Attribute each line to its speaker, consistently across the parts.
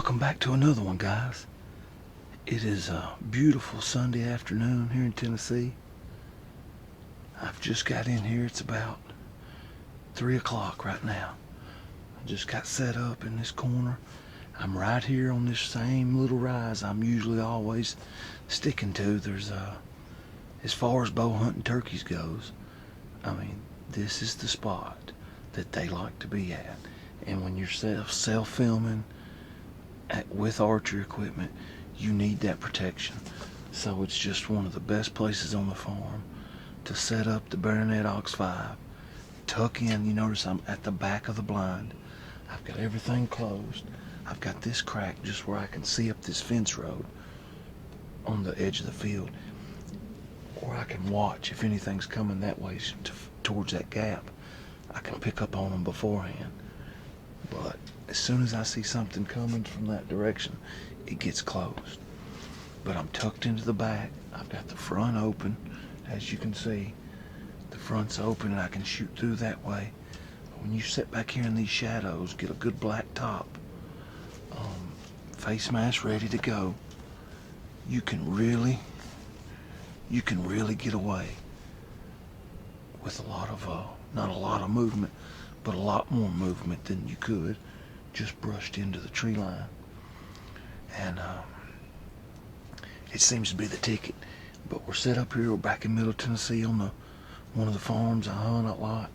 Speaker 1: Welcome back to another one, guys. It is a beautiful Sunday afternoon here in Tennessee. I've just got in here. It's about 3 o'clock right now. I just got set up in this corner. I'm right here on this same little rise I'm usually always sticking to. There's as far as bow hunting turkeys goes, I mean, this is the spot that they like to be at. And when you're self-filming with archery equipment, you need that protection. So it's just one of the best places on the farm to set up the Baronet Ox 5. Tuck in. You notice I'm at the back of the blind. I've got everything closed. I've got this crack just where I can see up this fence road on the edge of the field, or I can watch if anything's coming that way towards that gap. I can pick up on them beforehand. But as soon as I see something coming from that direction, it gets closed. But I'm tucked into the back. I've got the front open. As you can see, the front's open and I can shoot through that way. When you sit back here in these shadows, get a good black top, face mask ready to go, you can really get away with a lot of, not a lot of movement, but a lot more movement than you could just brushed into the tree line. And it seems to be the ticket. But we're set up here. We're back in Middle Tennessee on one of the farms I hunt a lot,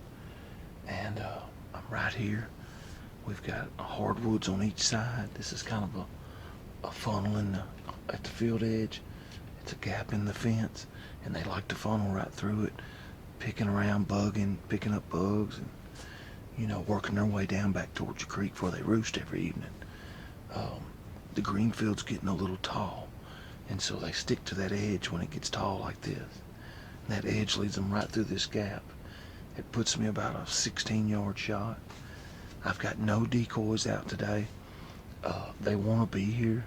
Speaker 1: and I'm right here. We've got hardwoods on each side. This is kind of a funnel at the field edge. It's a gap in the fence, and they like to funnel right through it, picking around, picking up bugs, and working their way down back towards the creek where they roost every evening. The green field's getting a little tall, and so they stick to that edge when it gets tall like this. And that edge leads them right through this gap. It puts me about a 16-yard shot. I've got no decoys out today. They want to be here,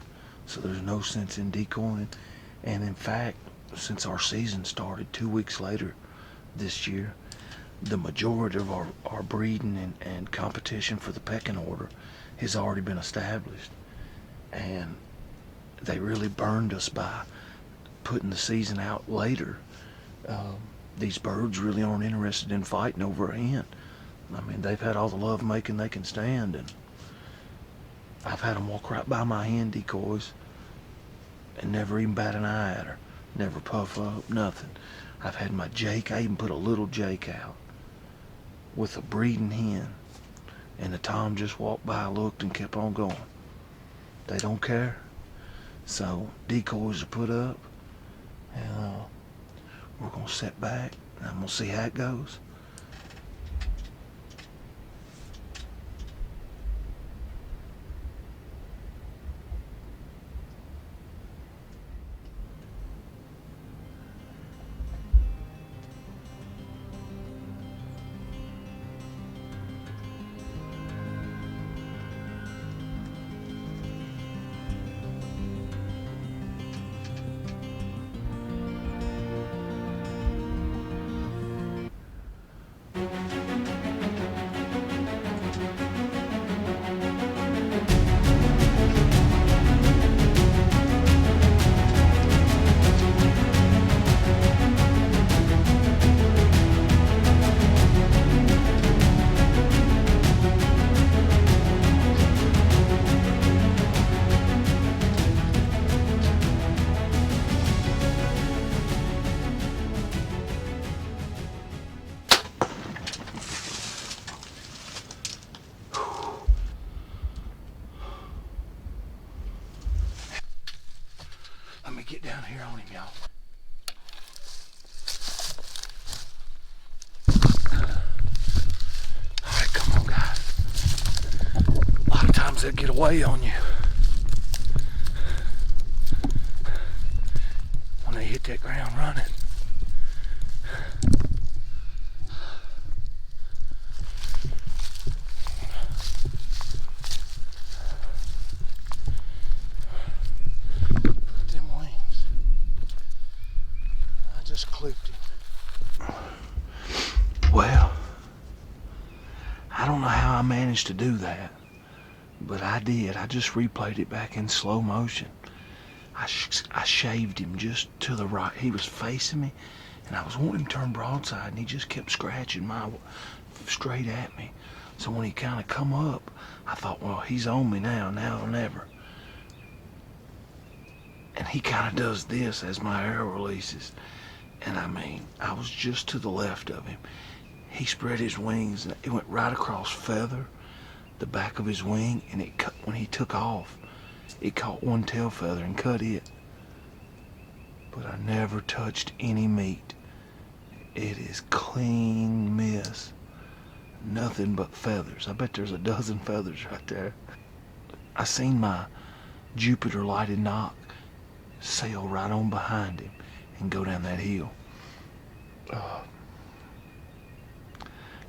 Speaker 1: so there's no sense in decoying. And in fact, since our season started 2 weeks later this year, the majority of our breeding and competition for the pecking order has already been established. And they really burned us by putting the season out later. These birds really aren't interested in fighting over a hen. I mean, they've had all the love making they can stand, and I've had them walk right by my hen decoys and never even bat an eye at her, never puff up, nothing. I've had my jake, I even put a little jake out with a breeding hen, and the tom just walked by, looked, and kept on going. They don't care. So decoys are put up, and we're gonna sit back and I'm gonna see how it goes. Let me get down here on him, y'all. Alright, come on, guys. A lot of times they'll get away on you when they hit that ground running. Clipped it. Well, I don't know how I managed to do that, But I did. I just replayed it back in slow motion. I shaved him just to the right. He was facing me, and I was wanting him to turn broadside, and he just kept scratching straight at me. So when he kind of come up, I thought, well, he's on me now or never. And he kind of does this as my arrow releases. And I mean, I was just to the left of him. He spread his wings, and it went right across feather, the back of his wing, and it cut when he took off. It caught one tail feather and cut it. But I never touched any meat. It is clean miss. Nothing but feathers. I bet there's a dozen feathers right there. I seen my Jupiter lighted knock sail right on behind him and go down that hill.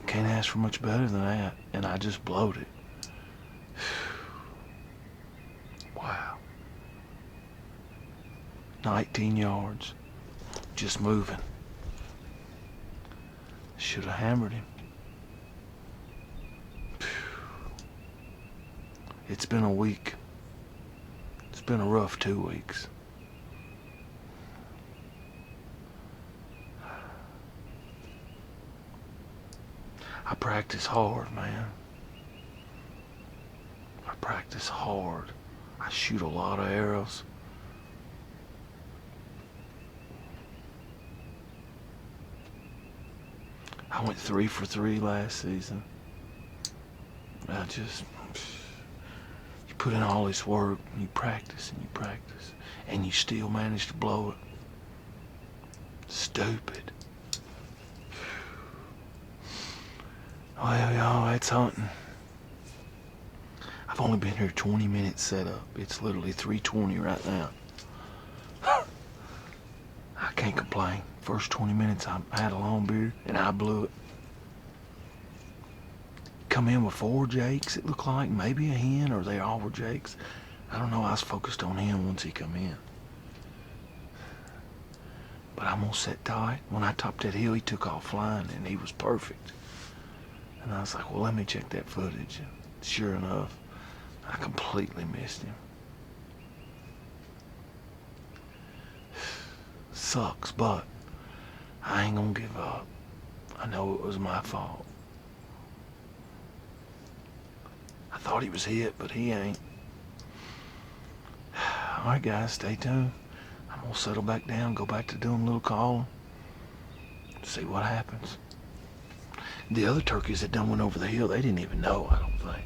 Speaker 1: Can't ask for much better than that, and I just blowed it. Wow. 19 yards. Just moving. Should have hammered him. It's been a week. It's been a rough 2 weeks. I practice hard, man. I practice hard. I shoot a lot of arrows. I went 3 for 3 last season. You put in all this work, and you practice, and you still manage to blow it. Stupid. Well, y'all, that's hunting. I've only been here 20 minutes set up. It's literally 3:20 right now. I can't complain. First 20 minutes I had a long beard and I blew it. Come in with 4 jakes, it looked like, maybe a hen, or they all were jakes. I don't know, I was focused on him once he come in. But I'm gonna sit tight. When I topped that hill, he took off flying and he was perfect. And I was like, well, let me check that footage. And sure enough, I completely missed him. Sucks, but I ain't gonna give up. I know it was my fault. I thought he was hit, but he ain't. Alright guys, stay tuned. I'm gonna settle back down, go back to doing a little calling. See what happens. The other turkeys that done went over the hill, they didn't even know, I don't think.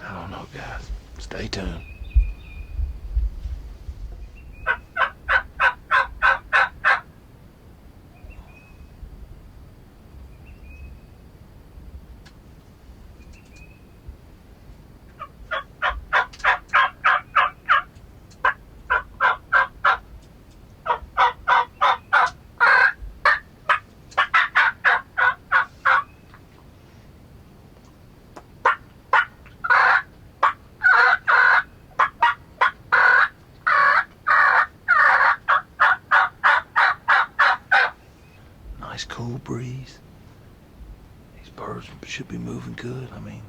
Speaker 1: I don't know, guys. Stay tuned. Nice cool breeze. These birds should be moving good. I mean,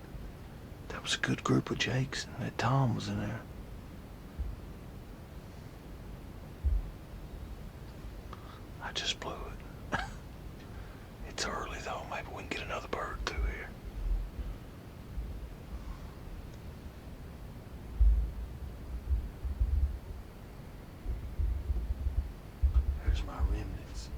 Speaker 1: that was a good group of jakes, and that Tom was in there. I just blew it. It's early though. Maybe we can get another bird through here. There's my remnants.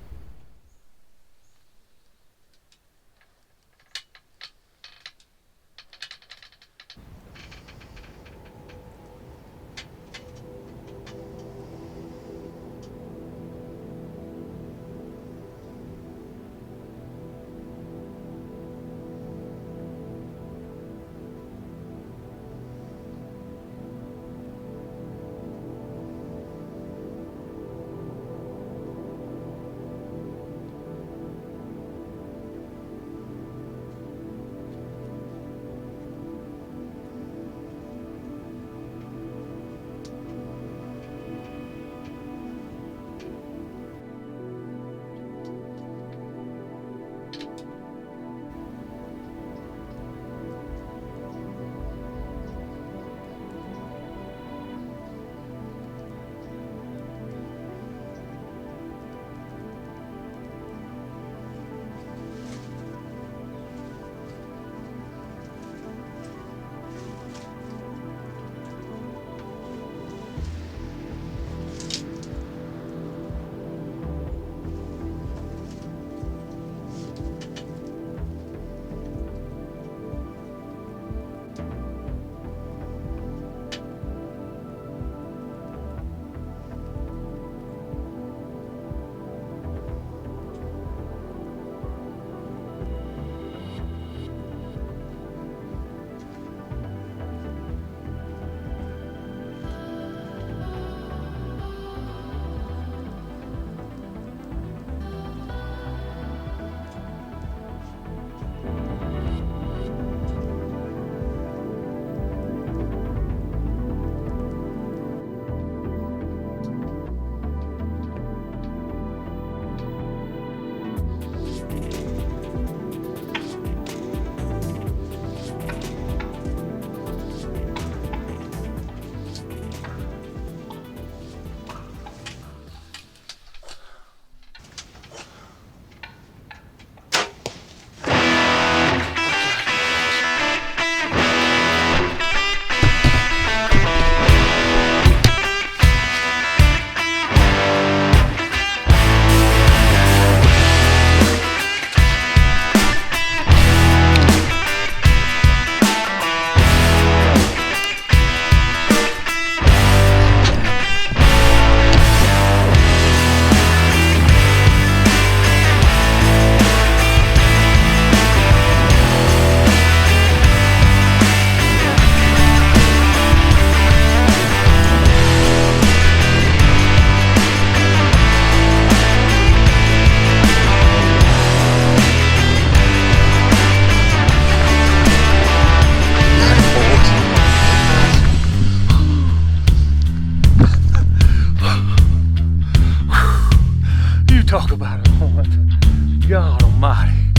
Speaker 2: talk about a hunt. God almighty.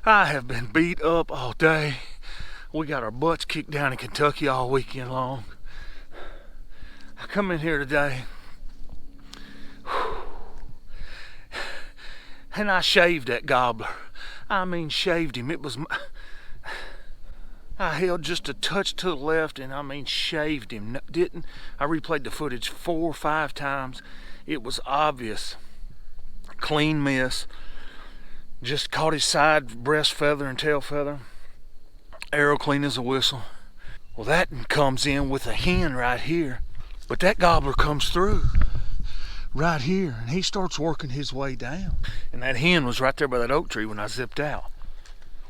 Speaker 2: I have been beat up all day. We got our butts kicked down in Kentucky all weekend long. I come in here today and I shaved that gobbler. I mean, shaved him. It was I held just a touch to the left and I mean shaved him. Didn't I replayed the footage 4 or 5 times. It was obvious. Clean miss. Just caught his side breast feather and tail feather. Arrow clean as a whistle. Well, that comes in with a hen right here. But that gobbler comes through right here and he starts working his way down. And that hen was right there by that oak tree when I zipped out.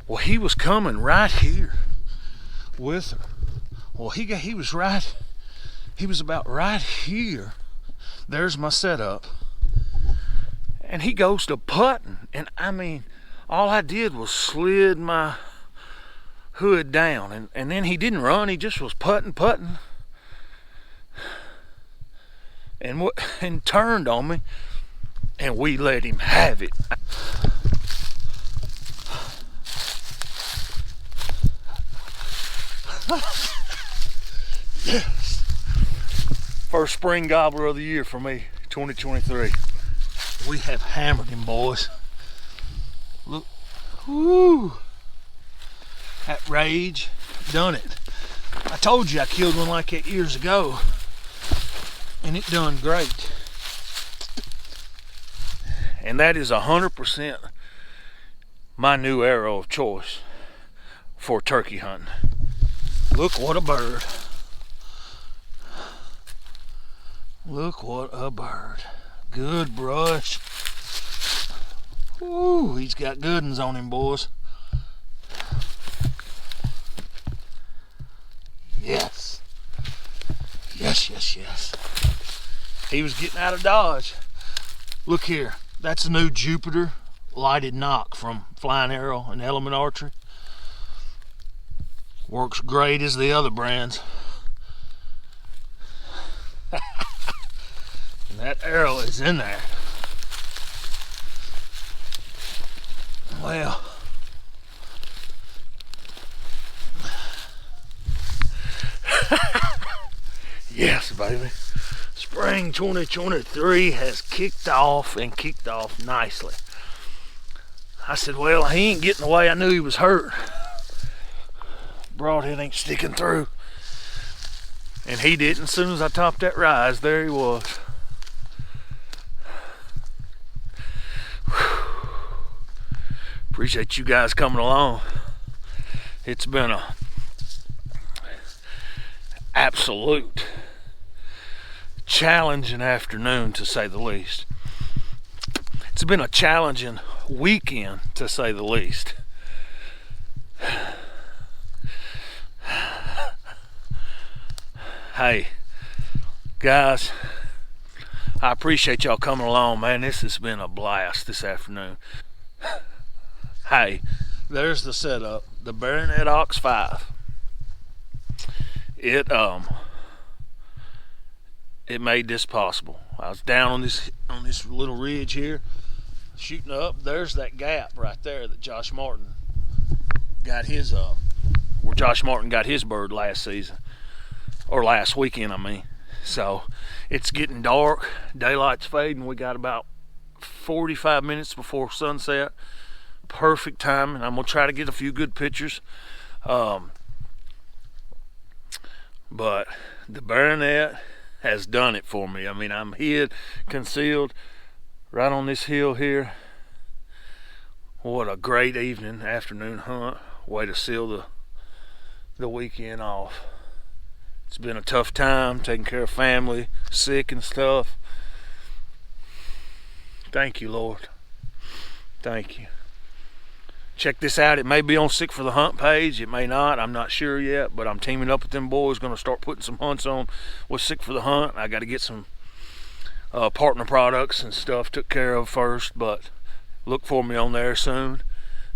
Speaker 2: Well, he was coming right here with her. Well, he was about right here. There's my setup. And he goes to putting, and I mean, all I did was slid my hood down, and then he didn't run, he just was putting, and turned on me, and we let him have it. Yes. First spring gobbler of the year for me, 2023. We have hammered him, boys. Look, whoo! That rage, done it. I told you I killed one like that years ago, and it done great. And that is 100% my new arrow of choice for turkey hunting. Look what a bird. Look what a bird. Good brush. Ooh, he's got good ones on him, boys. Yes. Yes. He was getting out of dodge. Look here. That's a new Jupiter lighted knock from Flying Arrow and Element Archery. Works great as the other brands. And that arrow is in there. Well, yes, baby. Spring 2023 has kicked off and kicked off nicely. I said, well, he ain't getting away. I knew he was hurt. Broadhead ain't sticking through. And he didn't. As soon as I topped that rise, there he was. Appreciate you guys coming along. It's been a absolute challenging afternoon, to say the least. It's been a challenging weekend, to say the least. Hey, guys, I appreciate y'all coming along, man. This has been a blast this afternoon. Hey, there's the setup, the Baronet Ox 5. It made this possible. I was down on this little ridge here, shooting up. There's that gap right there that Josh Martin got his where Josh Martin got his bird last season, or last weekend, I mean. So it's getting dark, daylight's fading. We got about 45 minutes before sunset. Perfect timing. I'm gonna try to get a few good pictures. But the Baronet has done it for me. I mean, I'm hid, concealed, right on this hill here. What a great afternoon hunt. Way to seal the weekend off. It's been a tough time taking care of family, sick and stuff. Thank you, Lord. Thank you. Check this out. It may be on Sick for the Hunt page. It may not. I'm not sure yet, but I'm teaming up with them boys. Going to start putting some hunts on with Sick for the Hunt. I got to get some partner products and stuff took care of first, but look for me on there soon.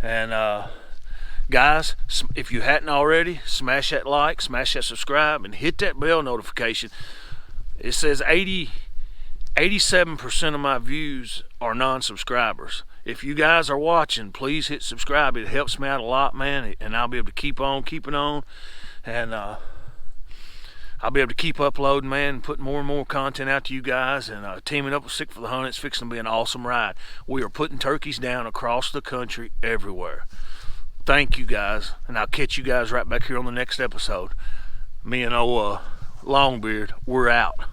Speaker 2: And guys, if you hadn't already, smash that like, smash that subscribe, and hit that bell notification. It says 80 87% of my views are non-subscribers. If you guys are watching, please hit subscribe. It helps me out a lot, man, and I'll be able to keep on keeping on, and I'll be able to keep uploading, man, and putting more and more content out to you guys, and teaming up with Sick for the Hunt. It's fixing to be an awesome ride. We are putting turkeys down across the country, everywhere. Thank you guys, and I'll catch you guys right back here on the next episode. Me and old Longbeard, we're out.